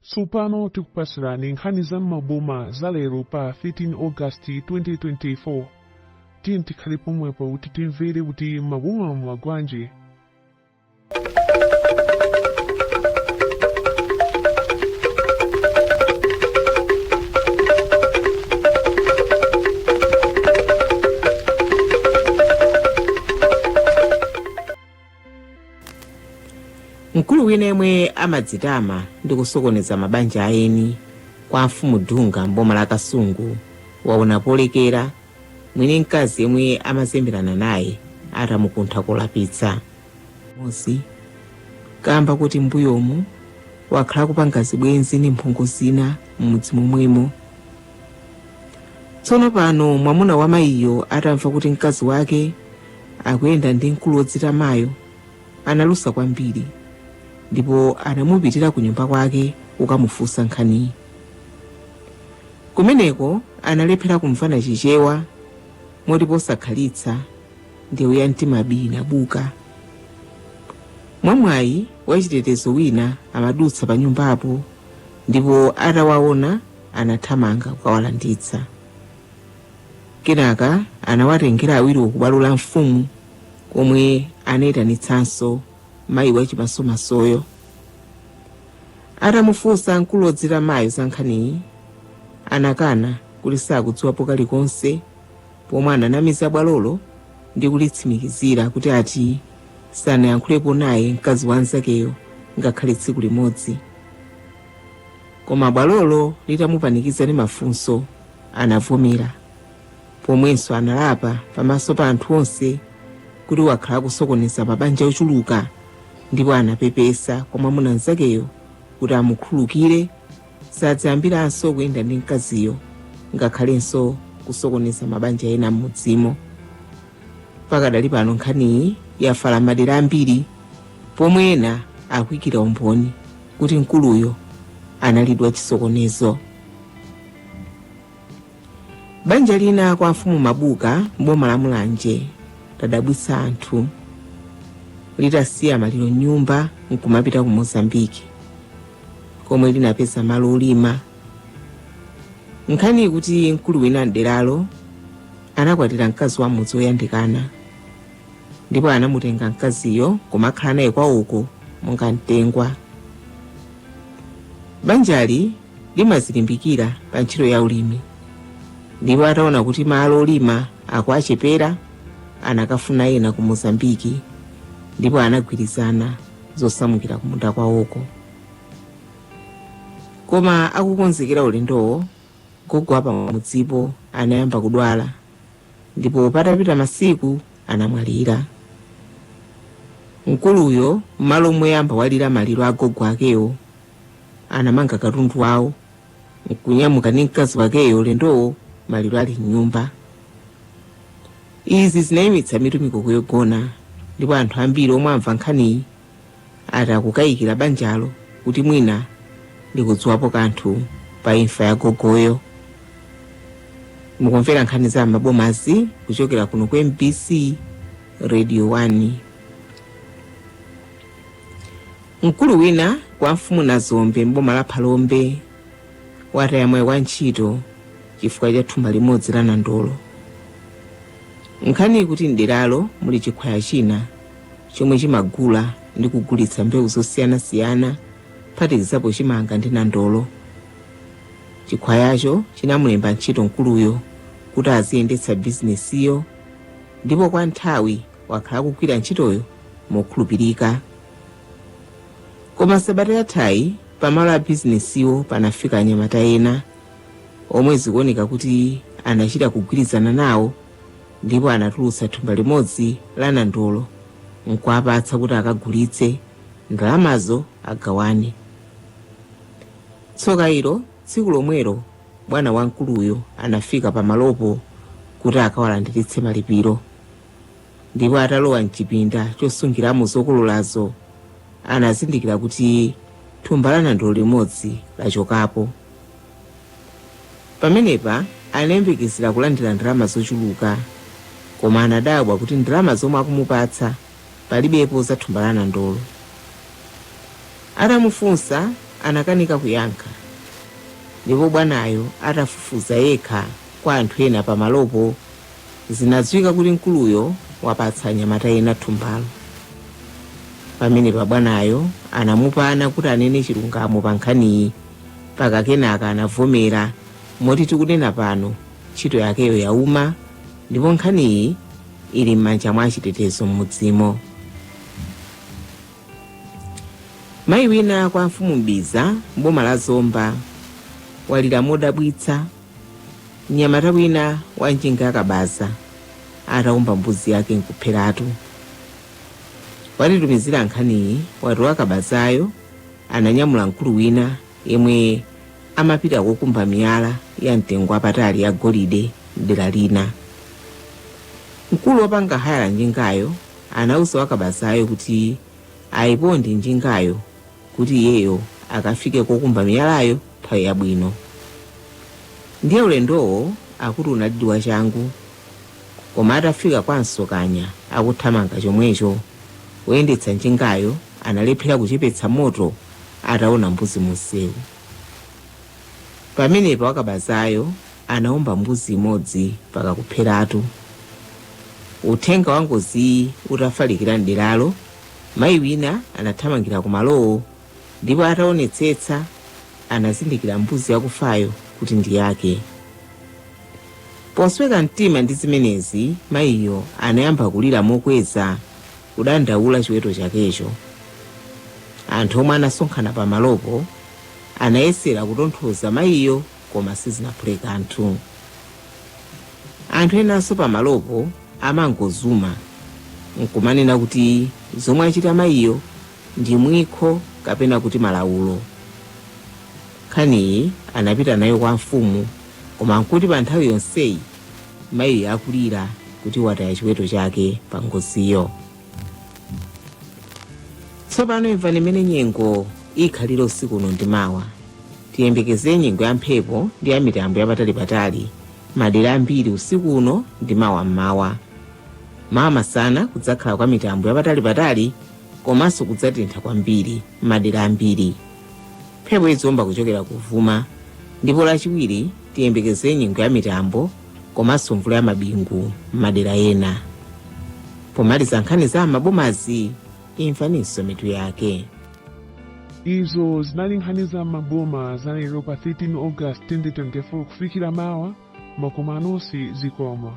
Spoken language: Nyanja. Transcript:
Tsopano tikupasirani nkhani za maboma za lero pa 13 August 2024. Tiye tikhale pomwepo kuti timvere kuti maboma mwagwanje. Mkulu wina yemwe amadzitama ndi kusokoneza mabanja aeni kwa mfumu Dunga mboma la Kasungu waona polekera mwini mkazi yemwe amazemberana naye atamukuntha kolapitsa. Mozi kamba kuti mbuyomu wakhala kupanga zibwenzi ndi mphungu zina m'mudzi momwemo. Tsono pano mwamuna wa mayiyo atamva kuti mkazi wake akuyenda ndi mkulu wodzitamayo analusa kwambiri, ndipo anamupitira ku nyumba kwake kukamufunsa nkhani. Kumeneko analephera kumvana chichewa moti posakhalitsa ndewu ya mtima bina buka. Mwamwayi wachitetezo wina amadutsa pa nyumbapo, ndipo atawaona anathamanga kukawalanditsa. Kenaka anawatengera awiri ku la mfumu komwe anayitanitsanso mayi wachimasomasoyo. Atamufunsa mkulu wodzitamayo za nkhaniyi, anakana kuti sakudziwapo kalikonse, pomwe ananamiza bwalolo ndi kulitsimikizira kuti ati sanayankhulepo naye mkazi wanzakeyo ngakhale tsiku limodzi. Koma bwalolo litamupanikiza ndi mafunso anavomera, pomwenso analapa pamaso pa anthu onse kuti wakhala kusokoneza mabanja ochuluka, ndipo anapepesa kwa mwamuna nzakeyo kuti amukhululukire sadzayambiranso kuyenda ndi mkaziyo ngakhalenso kusokoneza mabanja ena m'mudzimo. Pakadali pano nkhaniyi yafala madera ambiri, pomwe ena akuyikira umboni kuti mkuluyo analidwa chisokonezo. Banja lina kwa mfumu Mabuka mboma la Mulanje ladabwitsa anthu. Litasiya maliro nyumba nkumapita ku Mozambiki komwe linapeza malo olima. Nkhani kuti mkulu wina mderalo anakwatira mkazi wa mudzi woyandikana, ndipo anamutenga mkaziyo kumakhala naye kwawoko monga mtengwa. Banjali limazilimbikira pa ntchito ya ulimi, ndipo ataona kuti malo olima akuachepera anakafuna ena ku Mozambiki, ndipo anagwirizana zosamukira kumunda kwawoko. Koma akukonzekera ulendowo, gogo apa mudzipo anayamba kudwala, ndipo patapita masiku anamwalira. Mkuluyo malo omwe yamba walira maliro a gogo akewo anamanga katundu wawo nkunyamuka ndi mkazi wakeyo ulendowo maliro ali m'nyumba. Izi zinayimitsa mitumiko yogona, ndipo anthu ambiri omwe amva nkhaniyi atakukayikira banjalo kuti mwina ndikudziwapo kanthu pa imfa ya gogoyo. Mukumvera nkhani za mabomazi kuchokera kuno ku MBC Radio 1. Mkulu wina kwa mfumu Nazombe mboma la Phalombe wataya mwayi wa ntchito chifukwa cha thumba limodzi la nandolo. Nkhani kuti mderalo muli chikhwaya china chomwe chimagula ndi kugulitsa mbewu zosiyanasiyana phatikizapo chimanga ndi nandolo. Chikhwayacho chinamulemba ntchito mkuluyo kuti aziyendetsa bizinesiyo, ndipo kwa nthawi wakhala kugwira ntchitoyo mokhulupirika. Koma sabata yathayi pamalo a bizinesiyo panafika anyamata ena omwe zikuoneka kuti anachita kugwirizana nawo, ndipo anatulutsa thumba limodzi la nandolo nkuwapatsa kuti akagulitse, ndalamazo agawane. Tsoka ilo tsiku lomwelo bwana wa mkuluyo anafika pamalopo kuti akawalandiritse malipiro, ndipo atalowa mchipinda chosungiramo zokololazo anazindikira kuti thumba la nandolo limodzi lachokapo. Pamenepa anayembekezera kulandira ndalama zochuluka, koma anadabwa kuti ndalama zomwe akumupatsa palibepo za thumba la nandolo. Atamufunsa anakanika kuyankha, ndipo bwanayo atafufuza yekha kwa anthu ena pamalopo, zinadziwika kuti mkuluyo wapatsa anyamata ena thumbalo. Pamene bwanayo anamupana kuti anene chilungamo pa nkhaniyi, paka kenaka anavomera, moti tikunena pano ntchito yakeyo yauma, ndipo nkhaniyi ili m'manja mwa achitetezo m'mudzimo. Mayi wina kwa mfumu Mbiza mboma la Zomba walira modabwitsa. Mnyamata wina wa njinga yakabaza atawumba mbuzi yake nkupheratu. Watitumizira nkhaniyi wati wakabazayo ananyamula mkulu wina yemwe amapita kokumba miyala ya mtengo wapatali ya golide m'dera lina. Mkulu wopanga haya njingayo anawuza wakabazayo kuti ayiponde njingayo kuti iyeyo akafike kokumba miyalayo nthawi yabwino. Ndiye ulendowo akuti unadidi wachangu, koma atafika kwa msokanya akuthamanga chomwecho, woyendetsa njingayo analephera kuchepetsa moto ataona mbuzi munsewu. Pamenepo wakabazayo anawumba mbuzi imodzi paka kupheratu. Uthenga wa ngoziyi utafalikira m'deralo, mayi wina anathamangira kumalowo, ndipo ataonetsetsa anazindikira mbuzi yakufayo kuti ndi yake. Posweka mtima ndi zimenezi, mayiyo anayamba kulira mokweza kudandaula chiweto chakecho. Anthu omwe anasonkhana pamalopo anayesera kutonthoza mayiyo, koma sizinaphule kanthu. Anthu enanso pamalopo amangozuma nkumanena kuti zomwe achita mayiyo ndi mwikho kapena kuti malawulo. Nkhaniyi anapita nayo kwa mfumu, koma nkuti pa nthawi yonseyi mayiyo akulira kuti wataya chiweto chake pa ngoziyo. Tsopano imvani imene nyengo ikhalira usiku uno ndi mawa. Tiyembekeze nyengo ya mphepo ndi ya mitambo yapatali madera ambiri usiku uno ndi mawa mmawa. Mawa masana kudzakhala kwa mitambo yapatali komanso kudzatentha kwambiri madera ambiri. Mphepo izomba kuchokera kuvuma, ndipo lachiwiri tiyembekeze nyengo ya mitambo komanso mvula ya mabingu madera ena. Pomaliza nkhani za mabomazi, imvaninso mitu yake. Izo zinali nkhani za maboma za Lero pa 13 August 2024 kufikira mawa, makoma anonse zikoma.